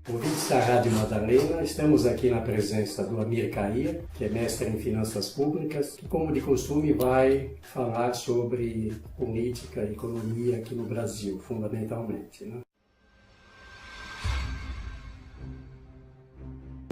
Ouvintes da Rádio Madalena, estamos aqui na presença do Amir Cair, que é mestre em Finanças Públicas, que, como de costume, vai falar sobre política e economia aqui no Brasil, fundamentalmente, né?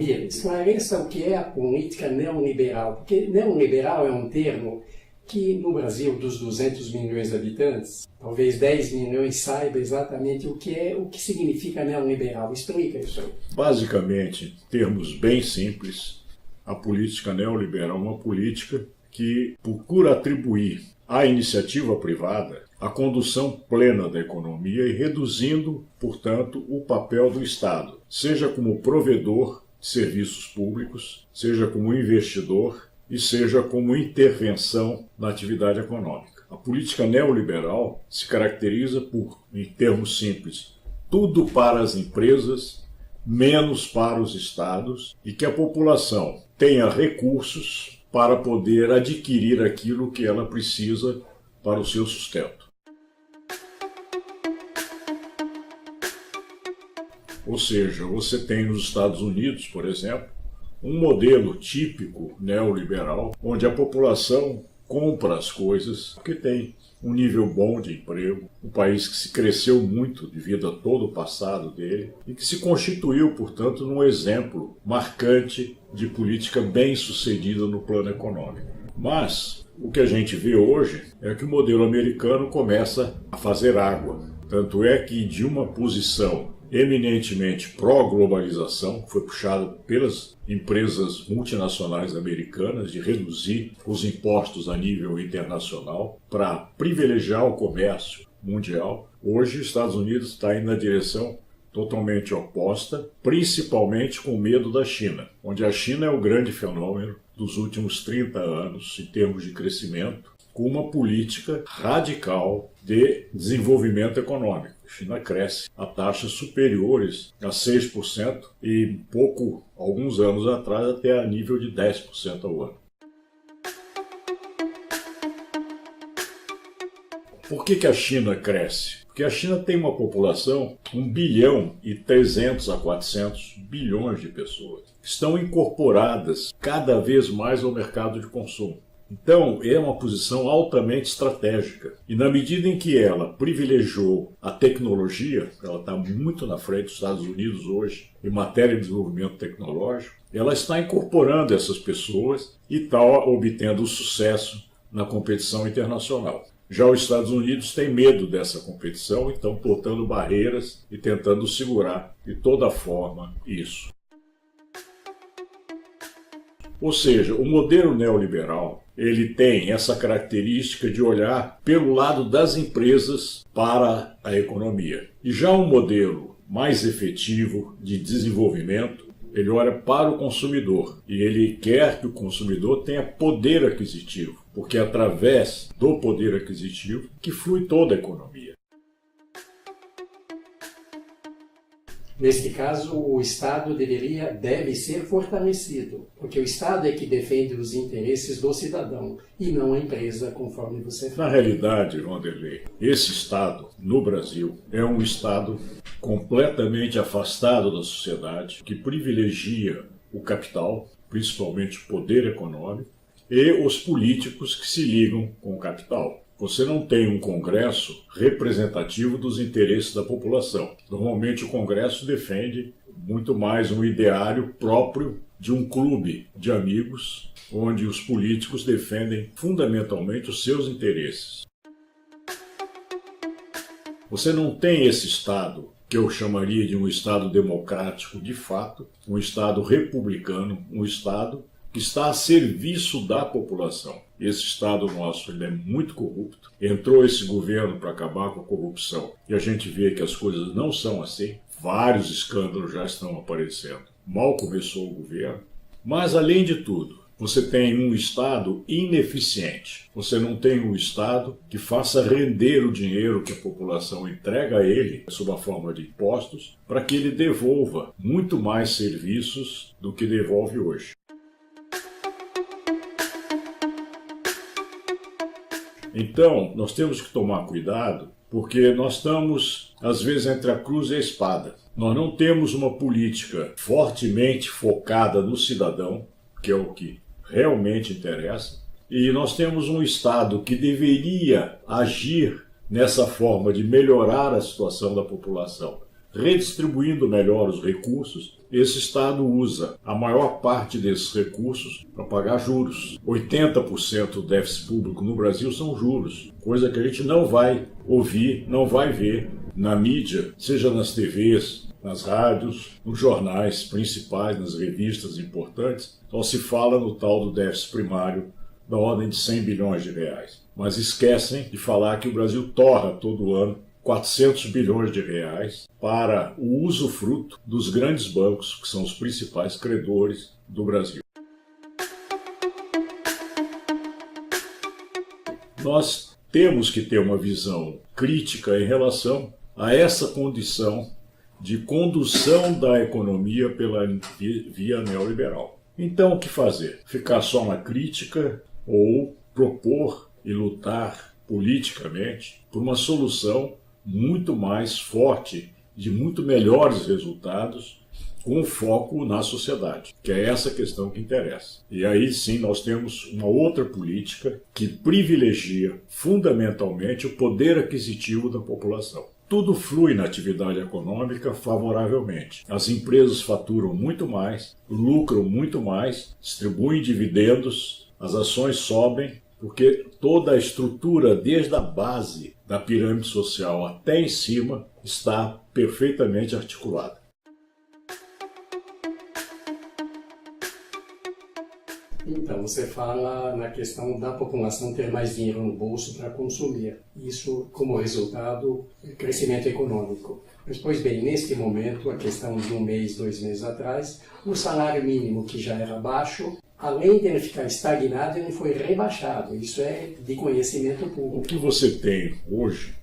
Amir, esclareça o que é a política neoliberal, porque neoliberal é um termo que no Brasil, dos 200 milhões de habitantes, talvez 10 milhões saibam exatamente o que significa neoliberal. Explica isso aí. Basicamente, em termos bem simples, a política neoliberal é uma política que procura atribuir à iniciativa privada a condução plena da economia e reduzindo, portanto, o papel do Estado, seja como provedor de serviços públicos, seja como investidor e seja como intervenção na atividade econômica. A política neoliberal se caracteriza por, em termos simples, tudo para as empresas, menos para os estados, e que a população tenha recursos para poder adquirir aquilo que ela precisa para o seu sustento. Ou seja, você tem nos Estados Unidos, por exemplo, um modelo típico neoliberal, onde a população compra as coisas porque tem um nível bom de emprego, um país que se cresceu muito devido a todo o passado dele e que se constituiu, portanto, num exemplo marcante de política bem-sucedida no plano econômico. Mas o que a gente vê hoje é que o modelo americano começa a fazer água. Tanto é que de uma posição eminentemente pró-globalização, foi puxada pelas empresas multinacionais americanas de reduzir os impostos a nível internacional para privilegiar o comércio mundial. Hoje, os Estados Unidos está indo na direção totalmente oposta, principalmente com medo da China, onde a China é o grande fenômeno dos últimos 30 anos em termos de crescimento, com uma política radical de desenvolvimento econômico. A China cresce a taxas superiores a 6% e alguns anos atrás, até a nível de 10% ao ano. Por que a China cresce? Porque a China tem uma população 1 bilhão e 300 a 400 bilhões de pessoas que estão incorporadas cada vez mais ao mercado de consumo. Então, é uma posição altamente estratégica. E na medida em que ela privilegiou a tecnologia, ela está muito na frente dos Estados Unidos hoje em matéria de desenvolvimento tecnológico, ela está incorporando essas pessoas e está obtendo sucesso na competição internacional. Já os Estados Unidos têm medo dessa competição e estão botando barreiras e tentando segurar de toda forma isso. Ou seja, o modelo neoliberal ele tem essa característica de olhar pelo lado das empresas para a economia. E já um modelo mais efetivo de desenvolvimento, ele olha para o consumidor e ele quer que o consumidor tenha poder aquisitivo, porque é através do poder aquisitivo que flui toda a economia. Neste caso, o Estado deve ser fortalecido, porque o Estado é que defende os interesses do cidadão e não a empresa, conforme você fala. Na realidade, Wanderlei, esse Estado, no Brasil, é um Estado completamente afastado da sociedade, que privilegia o capital, principalmente o poder econômico, e os políticos que se ligam com o capital. Você não tem um Congresso representativo dos interesses da população. Normalmente o Congresso defende muito mais um ideário próprio de um clube de amigos, onde os políticos defendem fundamentalmente os seus interesses. Você não tem esse Estado, que eu chamaria de um Estado democrático de fato, um Estado republicano, um Estado que está a serviço da população. Esse Estado nosso ele é muito corrupto. Entrou esse governo para acabar com a corrupção e a gente vê que as coisas não são assim. Vários escândalos já estão aparecendo. Mal começou o governo. Mas, além de tudo, você tem um Estado ineficiente. Você não tem um Estado que faça render o dinheiro que a população entrega a ele, sob a forma de impostos, para que ele devolva muito mais serviços do que devolve hoje. Então, nós temos que tomar cuidado, porque nós estamos, às vezes, entre a cruz e a espada. Nós não temos uma política fortemente focada no cidadão, que é o que realmente interessa, e nós temos um Estado que deveria agir nessa forma de melhorar a situação da população, redistribuindo melhor os recursos. Esse Estado usa a maior parte desses recursos para pagar juros. 80% do déficit público no Brasil são juros, coisa que a gente não vai ouvir, não vai ver na mídia, seja nas TVs, nas rádios, nos jornais principais, nas revistas importantes. Só se fala no tal do déficit primário da ordem de 100 bilhões de reais. Mas esquecem de falar que o Brasil torra todo ano 400 bilhões de reais para o usufruto dos grandes bancos, que são os principais credores do Brasil. Nós temos que ter uma visão crítica em relação a essa condição de condução da economia pela via neoliberal. Então, o que fazer? Ficar só na crítica ou propor e lutar politicamente por uma solução muito mais forte, de muito melhores resultados, com foco na sociedade, que é essa questão que interessa. E aí sim nós temos uma outra política que privilegia fundamentalmente o poder aquisitivo da população. Tudo flui na atividade econômica favoravelmente. As empresas faturam muito mais, lucram muito mais, distribuem dividendos, as ações sobem, porque toda a estrutura, desde a base da pirâmide social até em cima, está perfeitamente articulada. Então, você fala na questão da população ter mais dinheiro no bolso para consumir. Isso, como resultado, crescimento econômico. Mas, pois bem, neste momento, a questão de 1 mês, 2 meses atrás, o salário mínimo, que já era baixo, além de ele ficar estagnado, ele foi rebaixado. Isso é de conhecimento público. O que você tem hoje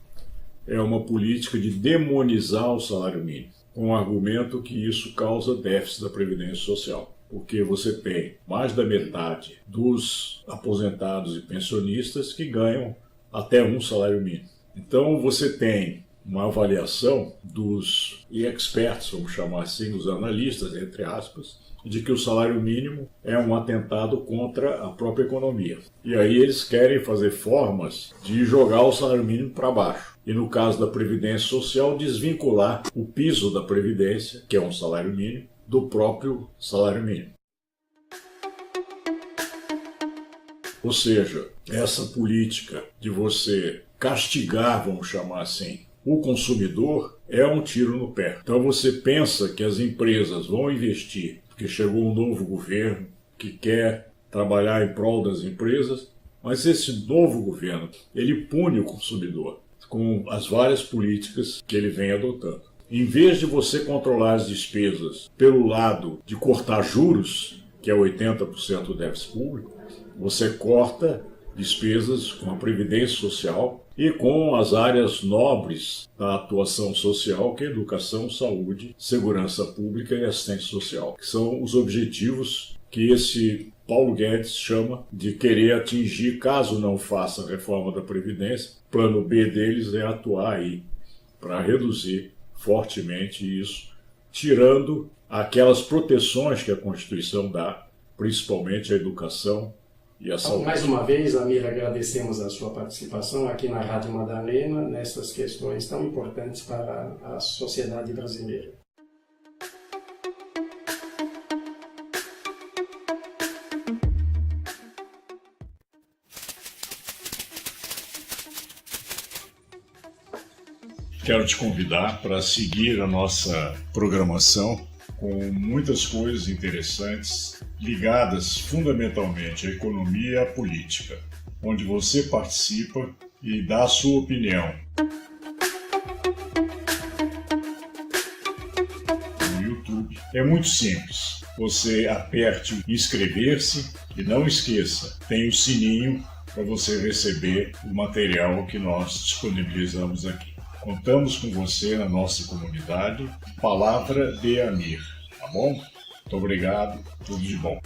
é uma política de demonizar o salário mínimo, com o argumento que isso causa déficit da Previdência Social. Porque você tem mais da metade dos aposentados e pensionistas que ganham até um salário mínimo. Então você tem uma avaliação dos experts, vamos chamar assim, os analistas, entre aspas, de que o salário mínimo é um atentado contra a própria economia. E aí eles querem fazer formas de jogar o salário mínimo para baixo. E no caso da Previdência Social, desvincular o piso da Previdência, que é um salário mínimo, do próprio salário mínimo. Ou seja, essa política de você castigar, vamos chamar assim, o consumidor é um tiro no pé. Então você pensa que as empresas vão investir, porque chegou um novo governo que quer trabalhar em prol das empresas, mas esse novo governo, ele pune o consumidor com as várias políticas que ele vem adotando. Em vez de você controlar as despesas pelo lado de cortar juros, que é 80% do déficit público, você corta despesas com a Previdência Social e com as áreas nobres da atuação social, que é educação, saúde, segurança pública e assistência social, que são os objetivos que esse Paulo Guedes chama de querer atingir caso não faça a reforma da Previdência. O plano B deles é atuar aí para reduzir fortemente isso, tirando aquelas proteções que a Constituição dá, principalmente a educação e a saúde. Mais uma vez, Amir, agradecemos a sua participação aqui na Rádio Madalena, nessas questões tão importantes para a sociedade brasileira. Quero te convidar para seguir a nossa programação com muitas coisas interessantes ligadas fundamentalmente à economia e à política, onde você participa e dá a sua opinião. No YouTube é muito simples. Você aperte o inscrever-se e não esqueça, tem o sininho para você receber o material que nós disponibilizamos aqui. Contamos com você na nossa comunidade. Palavra de Amir, tá bom? Muito obrigado, tudo de bom.